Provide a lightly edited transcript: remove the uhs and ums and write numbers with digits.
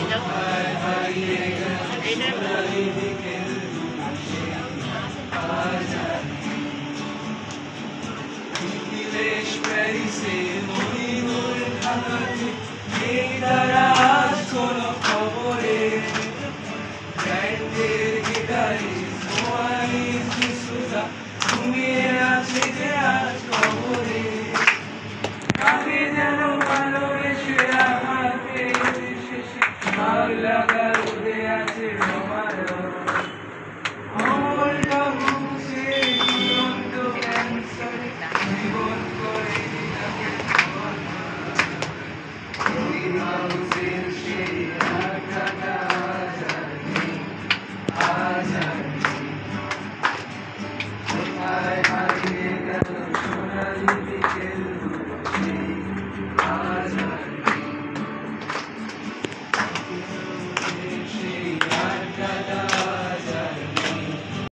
কোথায় হারিয়ে গেল সোনালি বিকেল দুটো সেই আজ আর নিখিলেশ প্যারিসে মনিরুল ঢাকাতে নেই তারা আজ কোনো খবরে ব্যান্ডের গিটারিস্ট মোয়াইজ ডিসুজা ঘুমিয়ে আছে যে আজ খবরে কাকে যেন ভালোবেসে আমাকে শেষে ভাগ লাগা রোদে আছে রমারম অমলটা মুছে জীবন্ত ক্যান্সারে জীবন করে দিলাকে ওই হাউসের সেই আড্ডাটা আজ আর নেই, আজ আর নেই। কোথায় হারিয়ে গেল সোনালি বিকেল দুটো সেই আজ আর নেই। সেই আড্ডাটা